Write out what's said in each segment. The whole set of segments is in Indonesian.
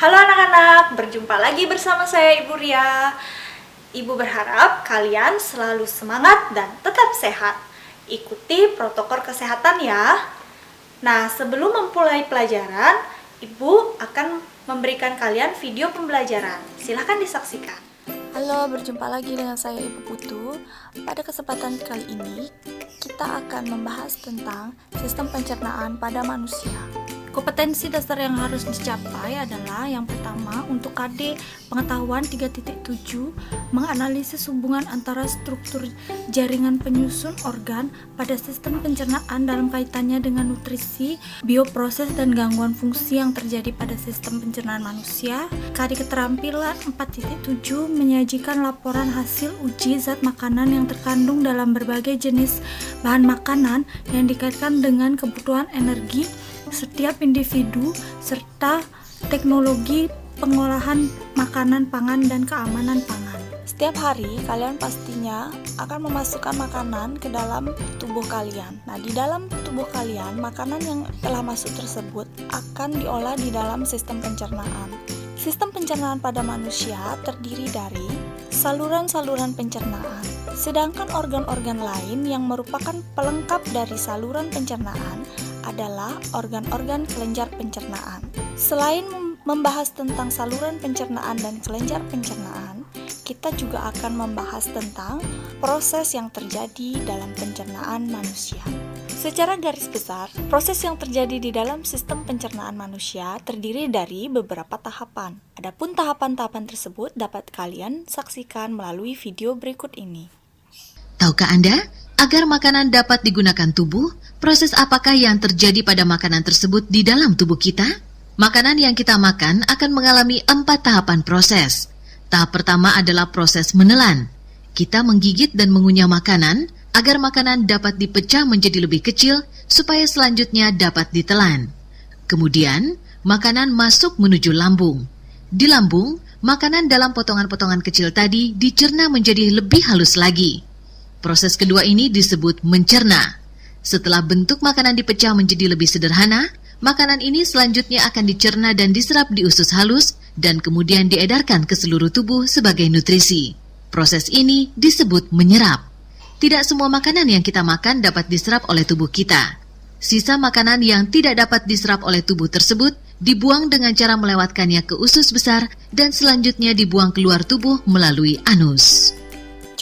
Halo anak-anak, berjumpa lagi bersama saya Ibu Ria. Ibu berharap kalian selalu semangat dan tetap sehat. Ikuti protokol kesehatan ya. Nah, sebelum memulai pelajaran, Ibu akan memberikan kalian video pembelajaran. Silahkan disaksikan. Halo, berjumpa lagi dengan saya Ibu Putu. Pada kesempatan kali ini, kita akan membahas tentang sistem pencernaan pada manusia. Kompetensi dasar yang harus dicapai adalah yang pertama untuk KD pengetahuan 3.7 menganalisis hubungan antara struktur jaringan penyusun organ pada sistem pencernaan dalam kaitannya dengan nutrisi, bioproses dan gangguan fungsi yang terjadi pada sistem pencernaan manusia. KD keterampilan 4.7 menyajikan laporan hasil uji zat makanan yang terkandung dalam berbagai jenis bahan makanan yang dikaitkan dengan kebutuhan energi setiap individu, serta teknologi pengolahan makanan pangan dan keamanan pangan. Setiap hari, kalian pastinya akan memasukkan makanan ke dalam tubuh kalian. Nah, di dalam tubuh kalian, makanan yang telah masuk tersebut akan diolah di dalam sistem pencernaan. Sistem pencernaan pada manusia terdiri dari saluran-saluran pencernaan, sedangkan organ-organ lain yang merupakan pelengkap dari saluran pencernaan adalah organ-organ kelenjar pencernaan. Selain membahas tentang saluran pencernaan dan kelenjar pencernaan, kita juga akan membahas tentang proses yang terjadi dalam pencernaan manusia. Secara garis besar, proses yang terjadi di dalam sistem pencernaan manusia terdiri dari beberapa tahapan. Adapun tahapan-tahapan tersebut dapat kalian saksikan melalui video berikut ini. Tahukah Anda, agar makanan dapat digunakan tubuh, proses apakah yang terjadi pada makanan tersebut di dalam tubuh kita? Makanan yang kita makan akan mengalami 4 tahapan proses. Tahap pertama adalah proses menelan. Kita menggigit dan mengunyah makanan agar makanan dapat dipecah menjadi lebih kecil supaya selanjutnya dapat ditelan. Kemudian, makanan masuk menuju lambung. Di lambung, makanan dalam potongan-potongan kecil tadi dicerna menjadi lebih halus lagi. Proses kedua ini disebut mencerna. Setelah bentuk makanan dipecah menjadi lebih sederhana, makanan ini selanjutnya akan dicerna dan diserap di usus halus dan kemudian diedarkan ke seluruh tubuh sebagai nutrisi. Proses ini disebut menyerap. Tidak semua makanan yang kita makan dapat diserap oleh tubuh kita. Sisa makanan yang tidak dapat diserap oleh tubuh tersebut dibuang dengan cara melewatkannya ke usus besar dan selanjutnya dibuang keluar tubuh melalui anus.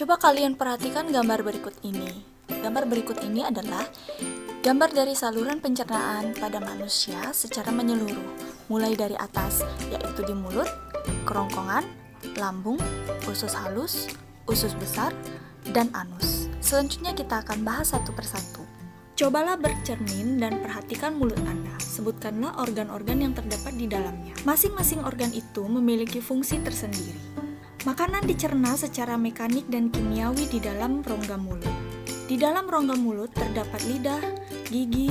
Coba kalian perhatikan gambar berikut ini. Gambar berikut ini adalah gambar dari saluran pencernaan pada manusia secara menyeluruh, mulai dari atas, yaitu di mulut, kerongkongan, lambung, usus halus, usus besar, dan anus. Selanjutnya kita akan bahas satu persatu. Cobalah bercermin dan perhatikan mulut Anda. Sebutkanlah organ-organ yang terdapat di dalamnya. Masing-masing organ itu memiliki fungsi tersendiri. Makanan dicerna secara mekanik dan kimiawi di dalam rongga mulut. Di dalam rongga mulut terdapat lidah, gigi,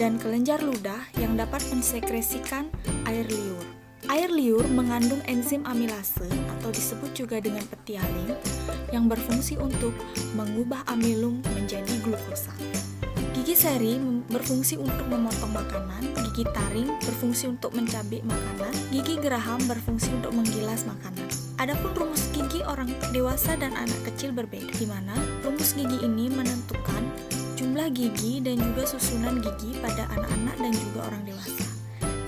dan kelenjar ludah yang dapat mensekresikan air liur. Air liur mengandung enzim amilase atau disebut juga dengan petialin yang berfungsi untuk mengubah amilum menjadi glukosa. Gigi seri berfungsi untuk memotong makanan, gigi taring berfungsi untuk mencabik makanan, gigi geraham berfungsi untuk menggilas makanan. Adapun rumus gigi orang dewasa dan anak kecil berbeda, di mana rumus gigi ini menentukan jumlah gigi dan juga susunan gigi pada anak-anak dan juga orang dewasa.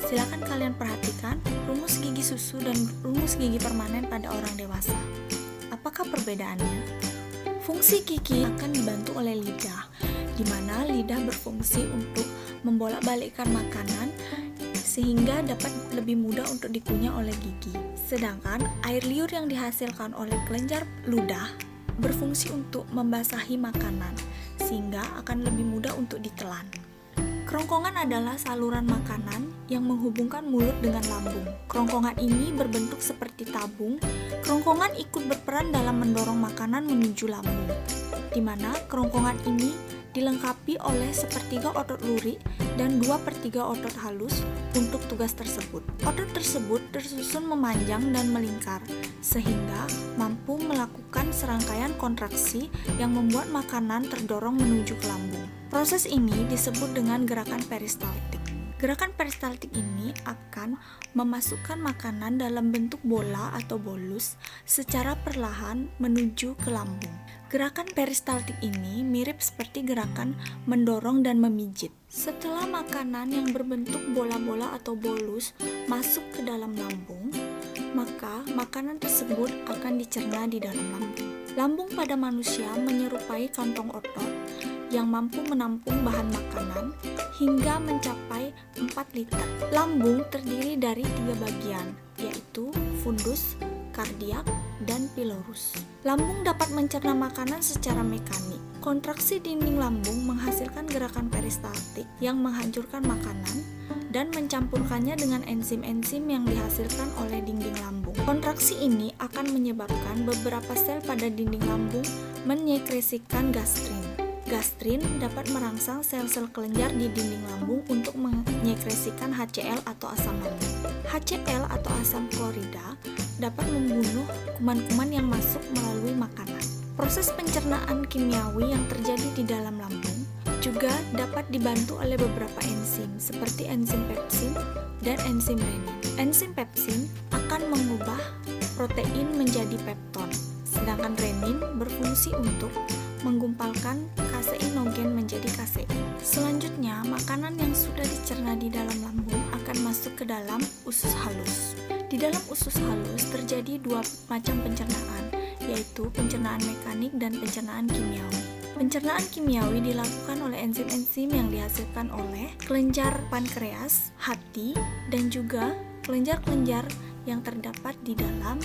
Silakan kalian perhatikan rumus gigi susu dan rumus gigi permanen pada orang dewasa. Apakah perbedaannya? Fungsi gigi akan dibantu oleh lidah, di mana lidah berfungsi untuk membolak-balikkan makanan sehingga dapat lebih mudah untuk dikunyah oleh gigi. Sedangkan air liur yang dihasilkan oleh kelenjar ludah berfungsi untuk membasahi makanan sehingga akan lebih mudah untuk ditelan. Kerongkongan adalah saluran makanan yang menghubungkan mulut dengan lambung. Kerongkongan ini berbentuk seperti tabung. Kerongkongan ikut berperan dalam mendorong makanan menuju lambung, di mana kerongkongan ini dilengkapi oleh sepertiga otot lurik dan 2/3 otot halus untuk tugas tersebut. Otot tersebut tersusun memanjang dan melingkar, sehingga mampu melakukan serangkaian kontraksi yang membuat makanan terdorong menuju ke lambung. Proses ini disebut dengan gerakan peristaltik. Gerakan peristaltik ini akan memasukkan makanan dalam bentuk bola atau bolus secara perlahan menuju ke lambung. Gerakan peristaltik ini mirip seperti gerakan mendorong dan memijit. Setelah makanan yang berbentuk bola-bola atau bolus masuk ke dalam lambung, maka makanan tersebut akan dicerna di dalam lambung. Lambung pada manusia menyerupai kantong otot yang mampu menampung bahan makanan hingga mencapai 4 liter. Lambung terdiri dari 3 bagian, yaitu fundus, kardiak, dan pilorus. Lambung dapat mencerna makanan secara mekanik. Kontraksi dinding lambung menghasilkan gerakan peristaltik yang menghancurkan makanan dan mencampurkannya dengan enzim-enzim yang dihasilkan oleh dinding lambung. Kontraksi ini akan menyebabkan beberapa sel pada dinding lambung menyekresikan gastrin. Gastrin dapat merangsang sel-sel kelenjar di dinding lambung untuk menyekresikan HCl atau asam lambung. HCl atau asam klorida dapat membunuh kuman-kuman yang masuk melalui makanan. Proses pencernaan kimiawi yang terjadi di dalam lambung juga dapat dibantu oleh beberapa enzim seperti enzim pepsin dan enzim renin. Enzim pepsin akan mengubah protein menjadi pepton, sedangkan renin berfungsi untuk menggumpalkan kaseinogen menjadi kasein. Selanjutnya, makanan yang sudah dicerna di dalam lambung akan masuk ke dalam usus halus. Di dalam usus halus terjadi 2 macam pencernaan, yaitu pencernaan mekanik dan pencernaan kimiawi. Pencernaan kimiawi dilakukan oleh enzim-enzim yang dihasilkan oleh kelenjar pankreas, hati, dan juga kelenjar-kelenjar yang terdapat di dalam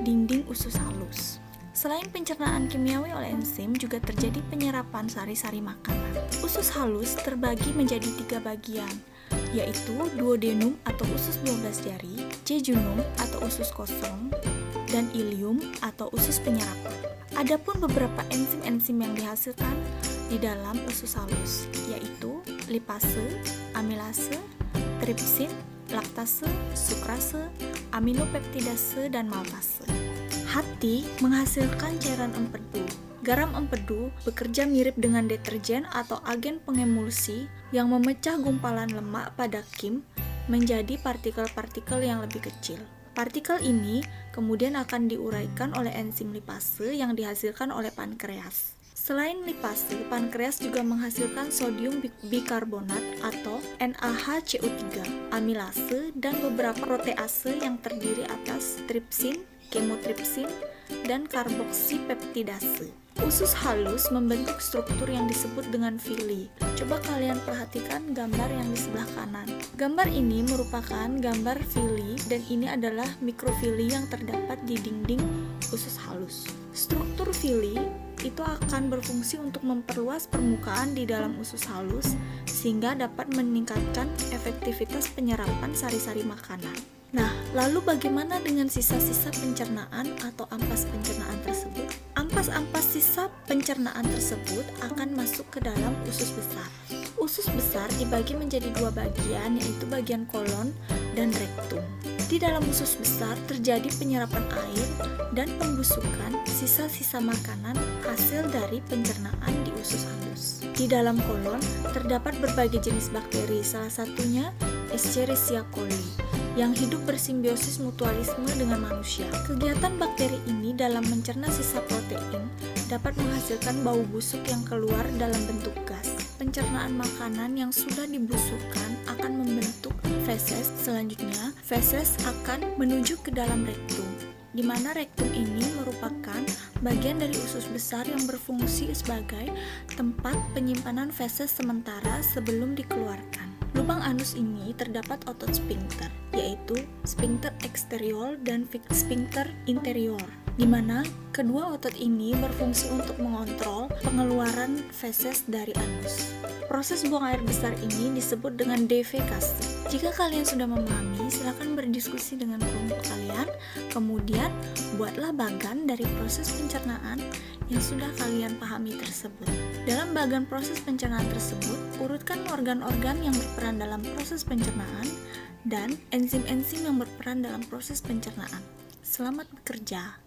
dinding usus halus. Selain pencernaan kimiawi oleh enzim, juga terjadi penyerapan sari-sari makanan. Usus halus terbagi menjadi 3 bagian, yaitu duodenum atau usus 12 jari, jejunum atau usus kosong, dan ilium atau usus penyerapan. Adapun beberapa enzim-enzim yang dihasilkan di dalam usus halus, yaitu lipase, amilase, tripsin, laktase, sukrase, aminopeptidase, dan maltase. Hati menghasilkan cairan empedu. Garam empedu bekerja mirip dengan deterjen atau agen pengemulsi yang memecah gumpalan lemak pada kim menjadi partikel-partikel yang lebih kecil. Partikel ini kemudian akan diuraikan oleh enzim lipase yang dihasilkan oleh pankreas. Selain lipase, pankreas juga menghasilkan sodium bikarbonat atau NaHCO3, amilase, dan beberapa protease yang terdiri atas tripsin, kemotripsin, dan karboksipeptidase. Usus halus membentuk struktur yang disebut dengan villi. Coba kalian perhatikan gambar yang di sebelah kanan. Gambar ini merupakan gambar villi dan ini adalah mikrovilli yang terdapat di dinding usus halus. Struktur villi itu akan berfungsi untuk memperluas permukaan di dalam usus halus sehingga dapat meningkatkan efektivitas penyerapan sari-sari makanan. Nah, lalu bagaimana dengan sisa-sisa pencernaan atau ampas pencernaan tersebut? Ampas-ampas sisa pencernaan tersebut akan masuk ke dalam usus besar. Usus besar dibagi menjadi 2 bagian, yaitu bagian kolon dan rektum. Di dalam usus besar terjadi penyerapan air dan pembusukan sisa-sisa makanan hasil dari pencernaan di usus halus. Di dalam kolon terdapat berbagai jenis bakteri, salah satunya Escherichia coli, yang hidup bersimbiosis mutualisme dengan manusia. Kegiatan bakteri ini dalam mencerna sisa protein dapat menghasilkan bau busuk yang keluar dalam bentuk gas. Pencernaan makanan yang sudah dibusukkan akan membentuk feses. Selanjutnya, feses akan menuju ke dalam rektum, di mana rektum ini merupakan bagian dari usus besar yang berfungsi sebagai tempat penyimpanan feses sementara sebelum dikeluarkan. Lubang anus ini terdapat otot sphincter, yaitu sphincter eksterior dan sphincter interior, di mana kedua otot ini berfungsi untuk mengontrol pengeluaran feses dari anus. Proses buang air besar ini disebut dengan defekasi. Jika kalian sudah memahami, silakan berdiskusi dengan kelompok kalian, kemudian buatlah bagan dari proses pencernaan yang sudah kalian pahami tersebut. Dalam bagan proses pencernaan tersebut, urutkan organ-organ yang berperan dalam proses pencernaan dan enzim-enzim yang berperan dalam proses pencernaan. Selamat bekerja!